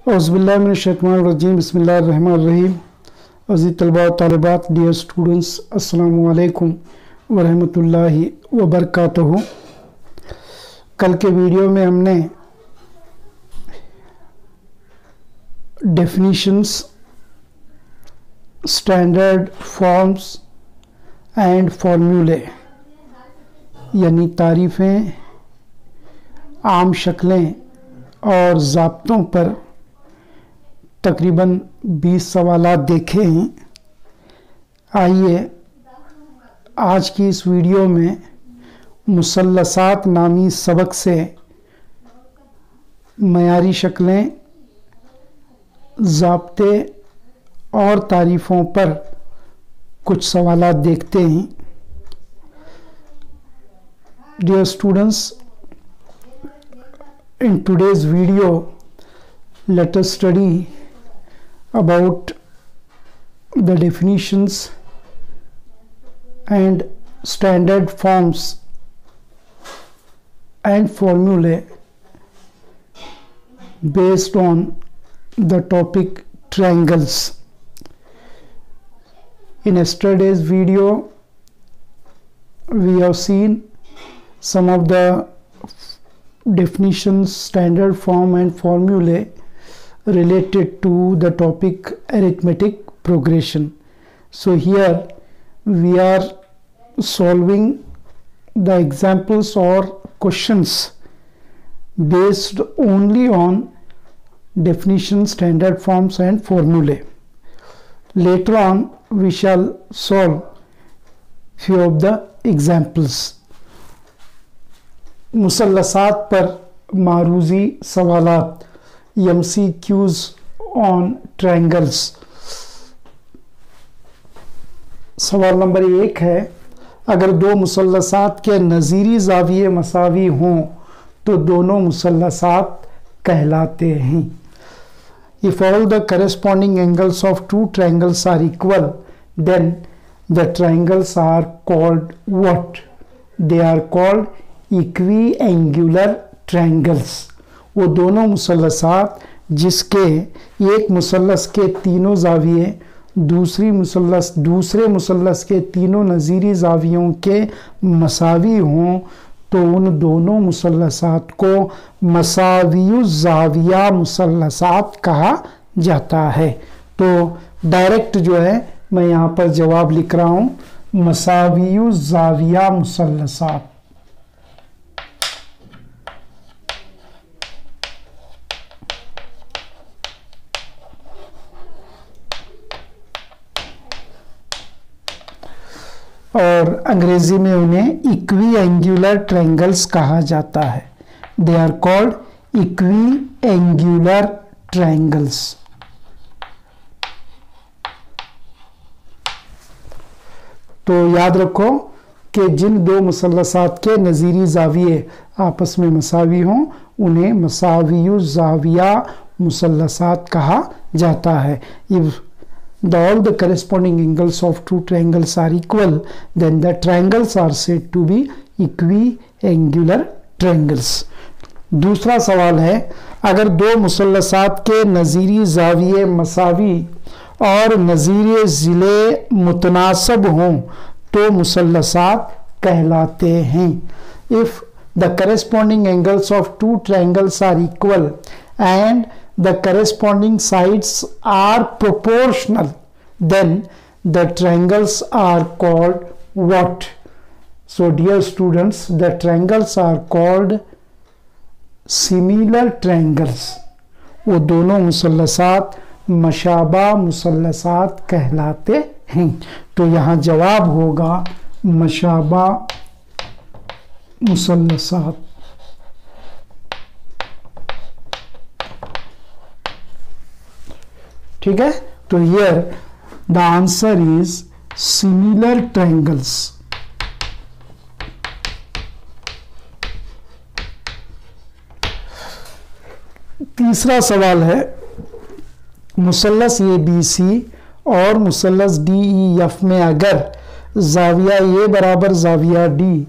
औज़ुबिल्लाहिमिनश्शैतानिर्रजीम बिस्मिल्लाहिर्रहमानिर्रहीम। अज़ीज़ तलबा व तालिबात, डियर स्टूडेंट्स, अस्सलामु अलैकुम व रहमतुल्लाहि व बरकातुहू। कल के वीडियो में हमने डेफिनिशंस, स्टैंडर्ड फॉर्म्स एंड फॉर्मूले यानी तारीफ़ें, आम शक्लें और ज़ाब्तों पर तकरीबन 20 सवालात देखे हैं। आइए आज की इस वीडियो में मुसल्लसात नामी सबक से मयारी शक्लें, ज़ाब्ते और तारीफ़ों पर कुछ सवालात देखते हैं। Dear students, in today's video, let us study about the definitions and standard forms and formulae based on the topic triangles. In yesterday's video, we have seen some of the definitions, standard form and formulae related to the topic arithmetic progression. So here we are solving the examples or questions based only on definitions, standard forms and formulae. Later on we shall solve few of the examples. मुसल्लसात पर मारूजी सवालात, MCQs on triangles। सवाल number 1 है, अगर दो मुसल्लसात के नज़ीरी ज़ाविये मसावी हों तो दोनों मुसल्लसात कहलाते हैं। If all the corresponding angles of two triangles are equal, then the triangles are called what? They are called equi-angular triangles. वो दोनों मुसल्लसात जिसके एक मुसल्लस के तीनों ज़ाविये दूसरे मुसल्लस के तीनों नज़ीरी ज़ावियों के मसावी हों तो उन दोनों मुसल्लसात को मसावियु ज़ाविया मुसल्लसात कहा जाता है। तो डायरेक्ट जो है मैं यहाँ पर जवाब लिख रहा हूँ, मसावियु ज़ाविया मुसल्लसात। और अंग्रेजी में उन्हें इक्वी एंगुलर ट्रायंगल्स कहा जाता है। They are called equiangular triangles. तो याद रखो कि जिन दो मुसल्लसात के नज़ीरी ज़ाविये आपस में मसावी हों उन्हें मसावियु ज़ाविया मुसल्लसात कहा जाता है। All the corresponding angles of two triangles are equal, then the triangles are said to be equiangular triangles. दूसरा सवाल है, अगर दो मुसल्लसात के नज़ीरी ज़ाविये मसावी और नज़ीरे ज़िले मुतनासब हों तो मुसल्लसात कहलाते हैं। If the corresponding angles of two triangles are equal and the corresponding sides are proportional, then the triangles are called what? So dear students, the triangles are called similar triangles. वो दोनों मुसल्लसात मशाबा मुसल्लसात कहलाते हैं। तो यहाँ जवाब होगा मशाबा मुसल्लसात। ठीक है, तो here the answer is similar triangles. तीसरा सवाल है, मुसल्लस ABC और मुसल्लस DEF में अगर ज़ाविया A बराबर ज़ाविया D,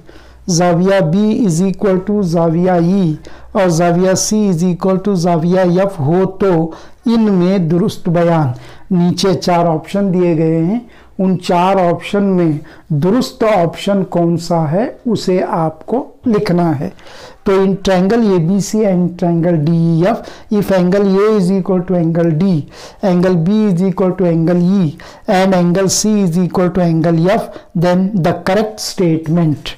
ज़ाविया B इज इक्वल टू ज़ाविया E और ज़ाविया C इज इक्वल टू ज़ाविया F हो तो इनमें दुरुस्त बयान। नीचे 4 ऑप्शन दिए गए हैं, उन 4 ऑप्शन में दुरुस्त ऑप्शन कौन सा है उसे आपको लिखना है। तो in triangle ABC and triangle DEF, if angle A is equal to angle D, angle B is equal to angle E and angle C is equal to angle F, then the correct statement.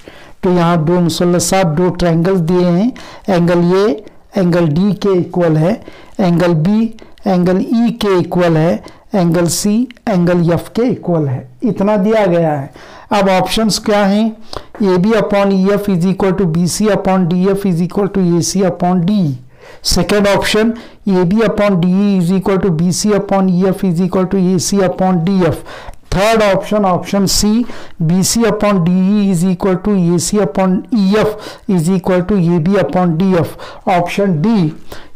तो यहाँ 2 मुसल्लसात 2 triangles दिए हैं, angle A angle D के equal है, angle B angle E के equal है, angle C angle F के इक्वल है, इतना दिया गया है। अब ऑप्शंस क्या हैं? AB upon EF is equal to BC upon DF is equal to AC upon DE। Second option AB upon DE is equal to BC upon EF is equal to AC upon DF। Third option, option C, BC upon DE is equal to AC upon EF is equal to AB upon DF। Option D,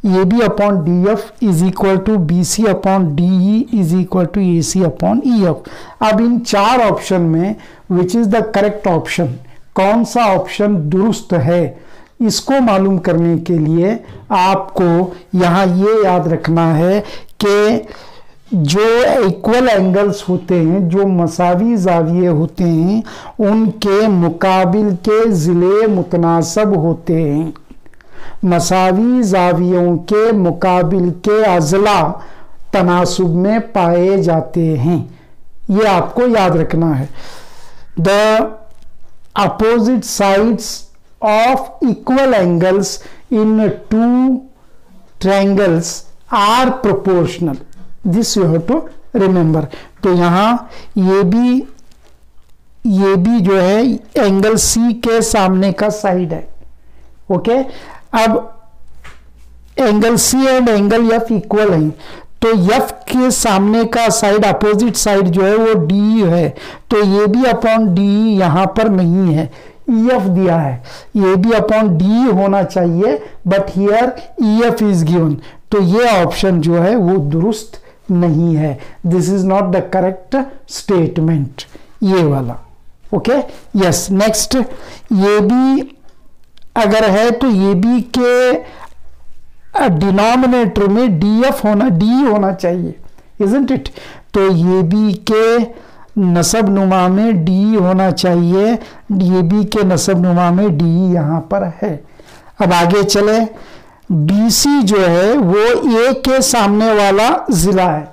AB upon DF is equal to BC upon DE is equal to AC upon EF। अब इन 4 option में which is the correct option, कौन सा option दुरुस्त है, इसको मालूम करने के लिए आपको यहाँ ये याद रखना है कि जो इक्वल एंगल्स होते हैं, जो मसावी जाविये होते हैं, उनके मुकाबिल के ज़िले मुतनासब होते हैं। मसावी जावियों के मुकाबिल के अज़ला तनासुब में पाए जाते हैं, ये आपको याद रखना है। The opposite sides of equal angles in 2 triangles are proportional, this you have to remember. तो यहाँ ये भी जो है एंगल C के सामने का साइड है, ओके। अब angle C and angle F equal हैं, तो F के सामने का साइड, अपोजिट साइड जो है वो DE है, तो ये भी अपॉन DE यहाँ पर नहीं है, EF दिया है, ये भी अपॉन DE होना चाहिए, but here EF is given. तो ये ऑप्शन जो है वो दुरुस्त नहीं है, this is not the correct statement, ये वाला, ओके। यस, नेक्स्ट, ये भी अगर है तो ये भी के डिनोमिनेटर में DF होना, DE होना चाहिए, इजंट इट। तो ये भी के नसब नुमा में DE होना चाहिए, ये भी के नसब नुमा में DE यहाँ पर है। अब आगे चले, BC जो है वो A के सामने वाला जिला है,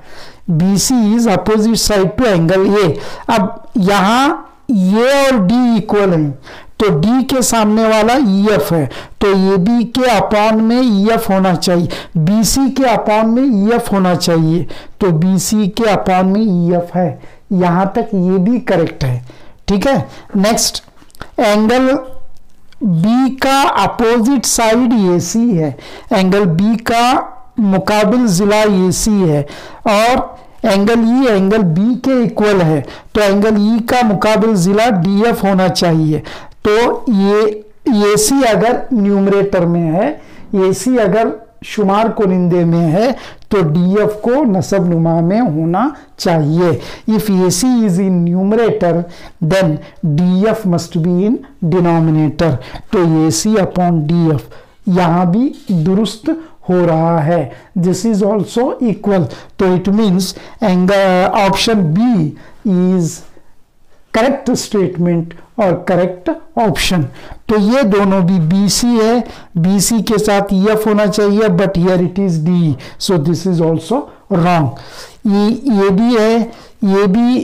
BC is opposite side to angle A। अब यहाँ A और D इक्वल हैं, तो D के सामने वाला EF है, तो AB के अपॉन में EF होना चाहिए, BC के अपॉन में EF होना चाहिए, तो BC के अपॉन में EF है। यहाँ तक ये भी करेक्ट है, ठीक है। नेक्स्ट, एंगल B का अपोजिट साइड AC है, एंगल B का मुकाबिल जिला AC है, और एंगल E एंगल B के इक्वल है, तो एंगल E का मुकाबिल जिला DF होना चाहिए। तो ये AC अगर न्यूमरेटर में है, AC अगर शुमार कुनिंदे में है, तो DF को नसब नुमा में होना चाहिए। If AC is in numerator then DF must be in denominator. तो AC अपॉन DF यहाँ भी दुरुस्त हो रहा है, दिस इज ऑल्सो इक्वल। तो it means option B is correct statement और करेक्ट ऑप्शन। तो ये दोनों भी BC है, BC के साथ EF होना चाहिए, but here it is DE, so this is also wrong. ये भी है, ये भी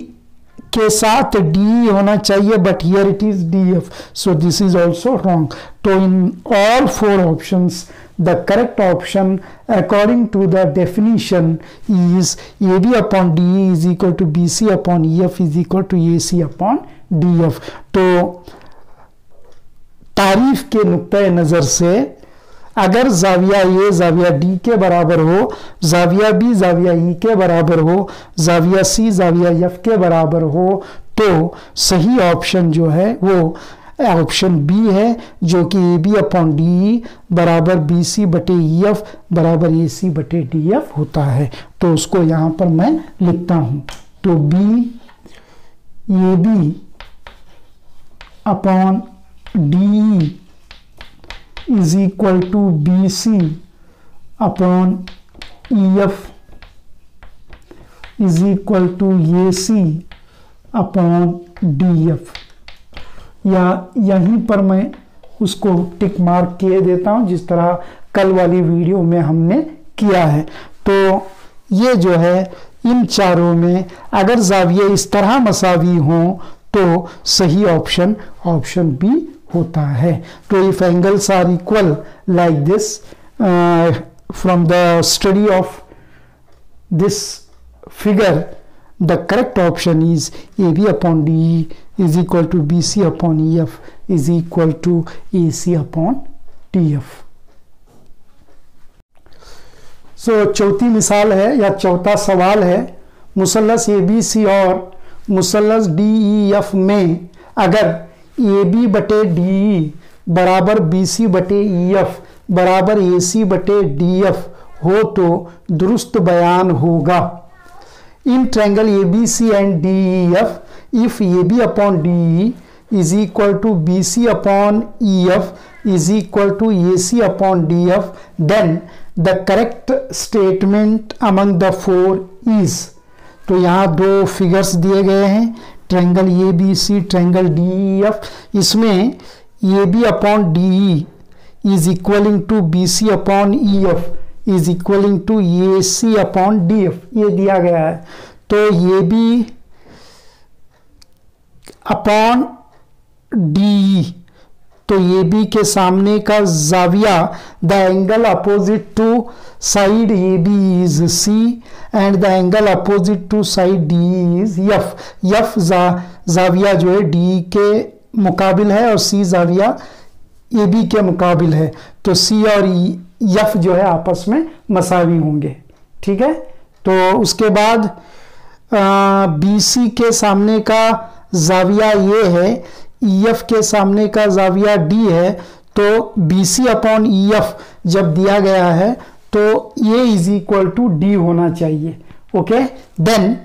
के साथ DE होना चाहिए, but here it is DF, so this is also wrong. तो in all 4 options the correct option according to the definition is AB upon DE is equal to BC upon EF is equal to AC upon DF। तो तारीफ के नुक्ते नज़र से अगर जाविया A जाविया D के बराबर हो, जाविया B जाविया E के बराबर हो, जाविया C जाविया F के बराबर हो, तो सही ऑप्शन जो है वो ऑप्शन B है, जो कि AB अपॉन DE बराबर BC बटे EF बराबर AC बटे DF होता है। तो उसको यहाँ पर मैं लिखता हूँ, तो AB upon DE is equal to BC upon EF is equal to A C upon D F, या यहीं पर मैं उसको टिक मार्क किए देता हूं जिस तरह कल वाली वीडियो में हमने किया है। तो ये जो है इन चारों में अगर जाविये इस तरह मसावी हों तो सही ऑप्शन ऑप्शन बी होता है। तो if angles are equal like this from the study of this figure, the correct option is AB upon DE is equal to BC upon EF is equal to AC upon TF। चौथी मिसाल है या चौथा सवाल है, मुसल्लस ABC और मुसल्लस DEF में अगर AB बटे DE बराबर BC बटे EF बराबर AC बटे DF हो तो दुरुस्त बयान होगा। In triangle ABC and DEF, if AB upon DE is equal to BC upon EF is equal to AC upon DF, then the correct statement among the four is। तो यहाँ दो figures दिए गए हैं, ट्रायंगल ABC, ट्रायंगल DEF, इसमें AB upon DE is equaling to BC upon EF is equaling to AC upon DF, ये दिया गया है। तो AB अपॉन DE, तो AB के सामने का जाविया, the angle opposite to side AB is C and the angle opposite to side DE is F। F जाविया जो है DE के मुकाबिल है और C जाविया AB के मुकाबिल है, तो C और F जो है आपस में मसावी होंगे। ठीक है, तो उसके बाद BC के सामने का जाविया ये है, EF के सामने का जाविया D है, तो BC अपॉन EF जब दिया गया है तो ये इज इक्वल टू D होना चाहिए। ओके, देन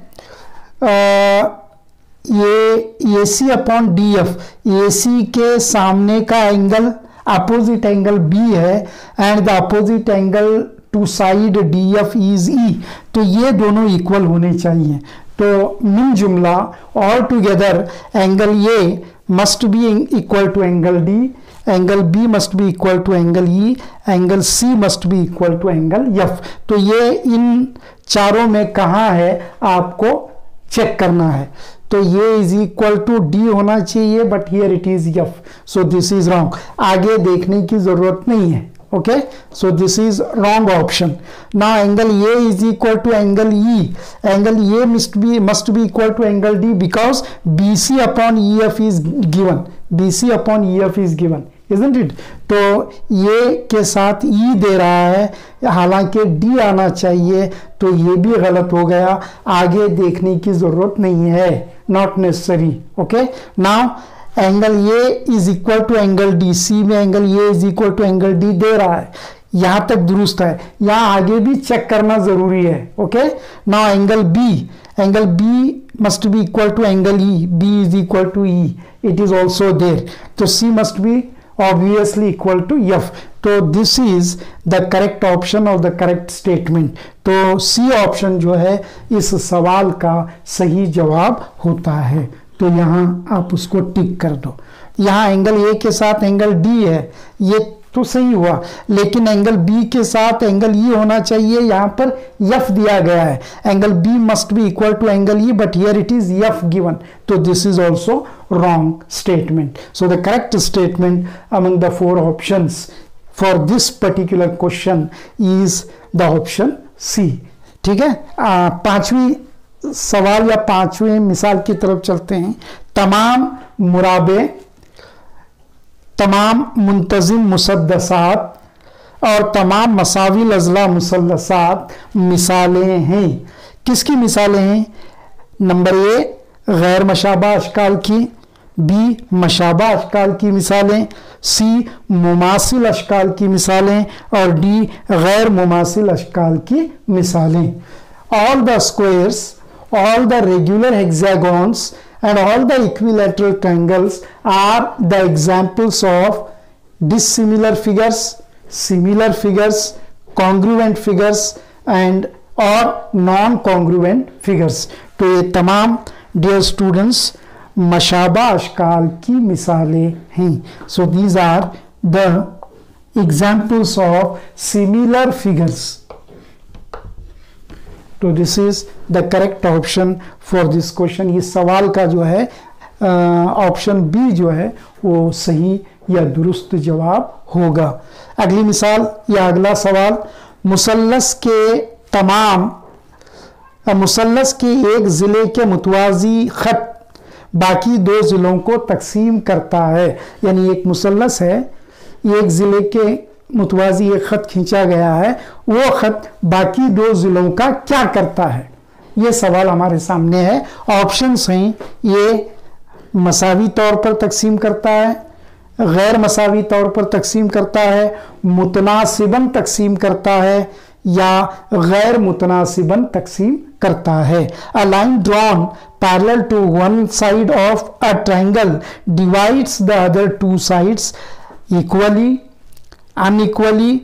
ये AC अपॉन DF, AC के सामने का एंगल अपोजिट एंगल B है and the opposite angle to side DF is E, तो ये दोनों इक्वल होने चाहिए। तो मिल जुमला all together angle A must be equal to angle D, angle B must be equal to angle E, angle C must be equal to angle F। तो ये इन चारों में कहाँ है आपको चेक करना है। तो ये इज इक्वल टू D होना चाहिए, but here it is F, so this is wrong. आगे देखने की जरूरत नहीं है। Okay, so this is wrong option. Now angle A is equal to angle E, angle A must be equal to angle D because BC upon EF is given, BC upon EF is given, isn't it? तो ये के साथ E दे रहा है, हालांकि D आना चाहिए, तो ये भी गलत हो गया। आगे देखने की जरूरत नहीं है, not necessary. Okay, now angle A is equal to angle D, C में angle A is equal to angle D दे रहा है, यहां तक दुरुस्त है, यहां आगे भी चेक करना जरूरी है। Okay, now angle B must be equal to angle E, B is equal to E, it is also there, तो C must be obviously equal to F। तो this is the correct option और the correct statement. तो C option जो है इस सवाल का सही जवाब होता है। तो यहाँ आप उसको टिक कर दो। यहाँ एंगल A के साथ एंगल D है, ये तो सही हुआ, लेकिन एंगल B के साथ एंगल E होना चाहिए, यहाँ पर F दिया गया है। Angle B must be equal to angle E, but here it is F given, तो this is also wrong statement. So the correct statement among the four options for this particular question is the option C। ठीक है, पांचवी सवाल या पांचवी मिसाल की तरफ चलते हैं। तमाम मुराबे, तमाम मुंतजिम मुसद्दसात और तमाम मसावी लजला मुसल्लसात मिसालें हैं। किसकी मिसालें हैं? नंबर ए गैर मशाबा अशकाल की, बी मशाबा अशकाल की मिसालें, सी मुमासिल अशकाल की मिसालें और डी गैर मुमासिल अशकाल की मिसालें। All the squares, all the regular hexagons and all the equilateral triangles are the examples of dissimilar figures, similar figures, congruent figures and और नॉन कॉन्ग्रुएंट फिगर्स। तो ये तमाम डियर स्टूडेंट्स मशाबा अशकाल की मिसालें हैं। So these are the examples of similar figures. तो this is the correct option for this question. ये सवाल का जो है ऑप्शन बी जो है वो सही या दुरुस्त जवाब होगा। अगली मिसाल या अगला सवाल, मुसल्लस के एक जिले के मुतवाजी खत बाकी दो जिलों को तकसीम करता है। यानी एक मुसल्लस है, एक जिले के मुतवाजी एक खत खींचा गया है, वो खत बाकी दो जिलों का क्या करता है, ये सवाल हमारे सामने है। ऑप्शंस हैं, ये मसावी तौर पर तकसीम करता है, गैर मसावी तौर पर तकसीम करता है, मुतनासिबन तकसीम करता है या गैर मुतनासिबन तकसीम करता है। A line drawn parallel to one side of a triangle divides the other two sides equally, unequally,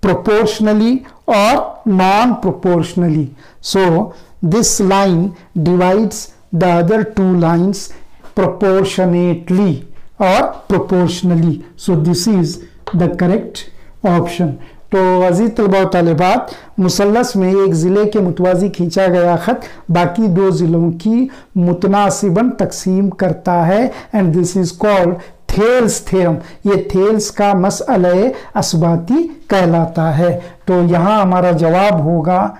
proportionally और non proportionally. So this line divides the other two lines proportionately or proportionally. So this is the correct option. तो अजीज तलबा व तालिबात, मुसल्लस में एक ज़िले के मुतवाज़ी खींचा गया ख़त बाकी दो ज़िलों की मुतनासिबन तकसीम करता है and this is called Thales theorem. ये थेल्स का मसअला असबाती कहलाता है। तो यहाँ हमारा जवाब होगा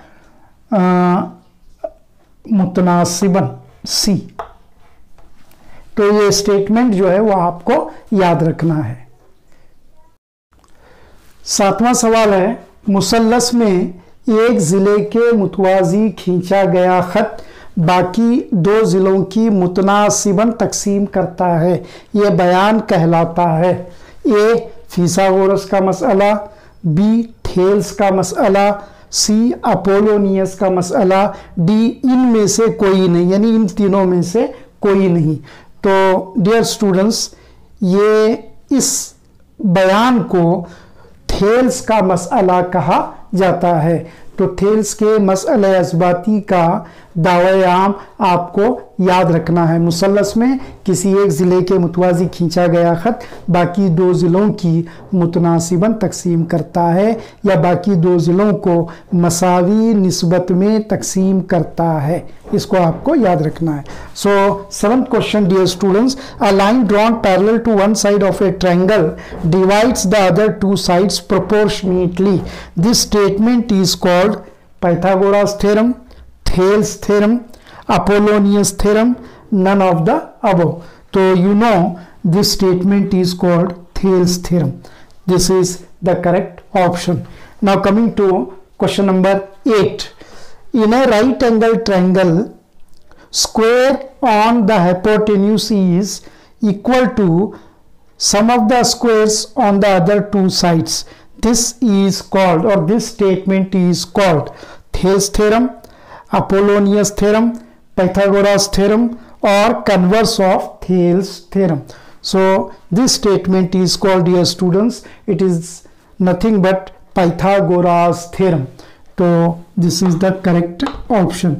मुतनासिबन, सी। तो ये स्टेटमेंट जो है वो आपको याद रखना है। सातवां सवाल है, मुसल्लस में एक जिले के मुतवाजी खींचा गया खत बाकी दो जिलों की मुतनासिबन तकसीम करता है, ये बयान कहलाता है। ए फिसागोरस का मसला, बी थेल्स का मसला, सी अपोलोनियस का मसला, डी इनमें से कोई नहीं, यानी इन तीनों में से कोई नहीं। तो डियर स्टूडेंट्स, ये इस बयान को थेल्स का मसला कहा जाता है। तो थेल्स के मसला असबाती का दावा-ए-आम आपको याद रखना है। मुसल्लस में किसी एक ज़िले के मुतवाज़ी खींचा गया ख़त बाकी दो ज़िलों की मुतनासिबन तकसीम करता है या बाकी दो ज़िलों को मसावी निस्बत में तकसीम करता है, इसको आपको याद रखना है। So seventh question dear students, a line drawn parallel to one side of a triangle divides the other two sides proportionately. This statement is called Pythagoras theorem, Thales theorem, Apollonius theorem, none of the above. So you know this statement is called Thales theorem. This is the correct option. Now coming to question number 8. In a right angle triangle, square on the hypotenuse is equal to sum of the squares on the other two sides. This is called, or this statement is called Thales theorem, Apollonius theorem, Pythagoras theorem और converse of Thales theorem. So this statement is called dear students, it is nothing but Pythagoras theorem. तो this is the correct option.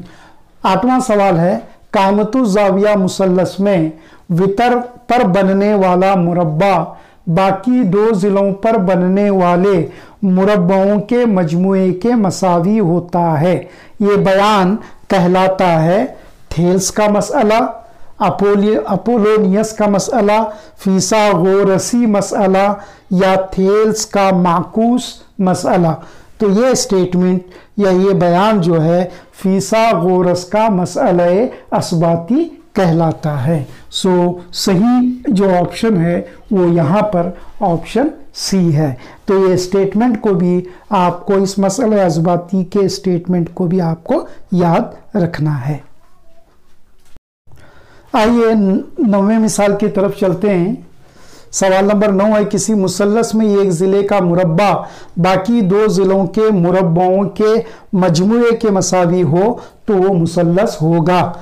आठवां सवाल है, कायमतुज़्ज़ाविया मुसल्लस में वितर पर बनने वाला मुरब्बा बाकी दो जिलों पर बनने वाले मुरब्बाओं के मजमुए के मसावी होता है, ये बयान कहलाता है थेल्स का मसला, अपोलोनियस का मसला, फिसागोरसी मसला या थेल्स का माकूस मसला। तो ये स्टेटमेंट या ये बयान जो है फिसागोरस का मसला असबाती कहलाता है। सो सही जो ऑप्शन है वो यहाँ पर ऑप्शन सी है। तो ये स्टेटमेंट को भी आपको, इस मसला असबाती के स्टेटमेंट को भी आपको याद रखना है। आइए 9वें मिसाल की तरफ चलते हैं। सवाल नंबर 9 है, किसी मुसल्लस में एक ज़िले का मुरब्बा बाकी दो ज़िलों के मुरब्बाओं के मजमूए के मसावी हो तो वो मुसल्लस होगा।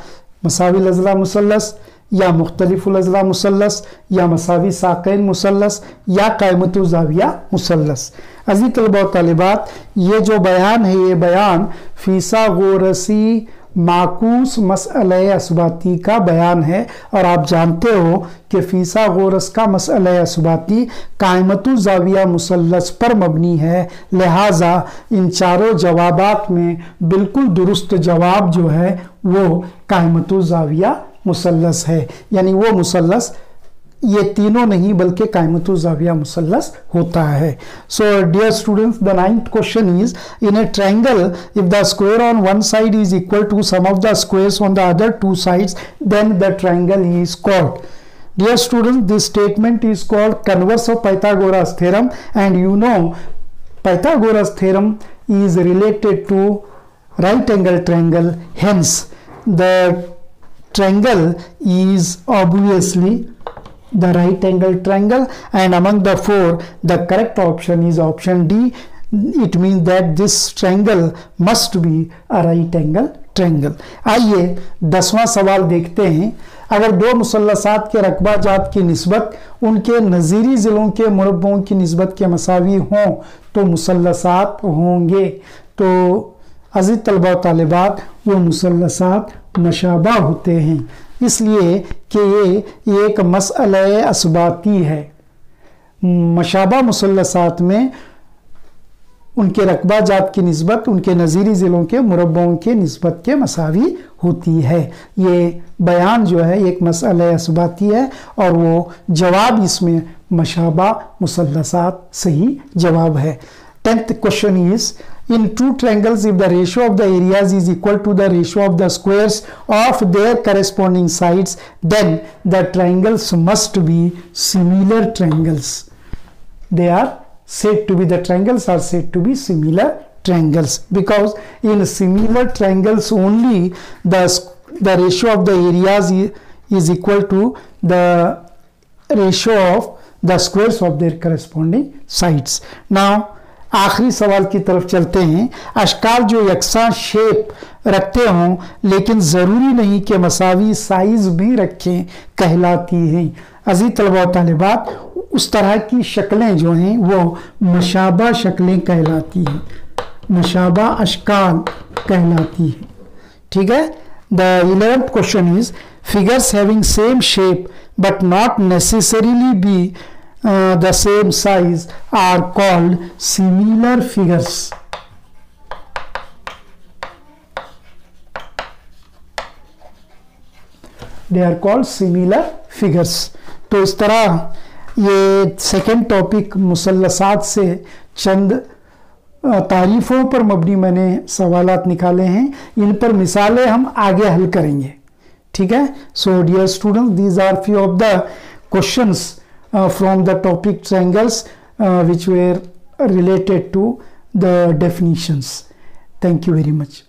मसावी अज़ला मुसल्लस या मुख्तलिफुल अज़ला मुसल्लस या मसावी साक़ैन मुसल्लस या कायमतुज़्ज़ाविया मुसल्लस। अज़ीज़ तलबा व तालिबात, ये जो बयान है ये बयान फीसागोरसी माकूस मसअला असबाती का बयान है। और आप जानते हो कि फीसागोरस का मसअला असबाती कायमतु ज़ाविया मुसल्लस पर मबनी है, लिहाजा इन चारों जवाबात में बिल्कुल दुरुस्त जवाब जो है वो कायमतु ज़ाविया मुसल्लस है। यानी वो मुसल्लस ये तीनों नहीं बल्कि कायमतु ज़ाविया मुसल्लस होता है। So dear students, the 9th question is in a triangle if the square on one side is equal to sum of the squares on the other two sides then the triangle is called. Dear students, this statement is called converse of Pythagoras theorem, and you know Pythagoras theorem is related to right angle triangle, hence the triangle is obviously the right angle triangle, and among the four the correct option is option D. It means that this triangle must be a right angle triangle. आइए 10वां सवाल देखते हैं। अगर दो मुसल्लसात के रकबा जात की निस्बत उनके नज़ीरी ज़िलों के मुरब्बों की निस्बत के मसावी हों तो मुसल्लसात होंगे। तो अज़ीज़ तलबा व तालिबात, वो मुसल्लसात मशाबा होते हैं, इसलिए कि ये एक मसअला असबाती है। मशाबा मुसल्लसात में उनके रकबा जात की निस्बत उनके नज़ीरी ज़िलों के मुरब्बों के निस्बत के मसावी होती है। ये बयान जो है एक मसअला असबाती है और वो जवाब इसमें मशाबा मुसल्लसात सही जवाब है। 10th question is, in two triangles if the ratio of the areas is equal to the ratio of the squares of their corresponding sides, then the triangles must be similar triangles. They are said to be, the triangles are said to be similar triangles, because in similar triangles only the ratio of the areas is equal to the ratio of the squares of their corresponding sides. Now आखिरी सवाल की तरफ चलते हैं। अशकाल जो यकसा shape रखते हों लेकिन ज़रूरी नहीं कि मसावी साइज़ भी रखें कहलाती हैं। अज़ीज़ तलबा व तालिबात, उस तरह की शक्लें जो हैं वो मशाबा शक्लें कहलाती हैं, मशाबा अशकाल कहलाती हैं। ठीक है। The 11th question is, figures having same shape but not necessarily B the same size are called similar figures. They are called similar figures. तो इस तरह ये सेकेंड टॉपिक मुसल्लसात से चंद तारीफ़ों पर मबनी मैंने सवालात निकाले हैं, इन पर मिसालें हम आगे हल करेंगे। ठीक है। So dear students, these are few of the questions from the topic triangles which were related to the definitions. Thank you very much.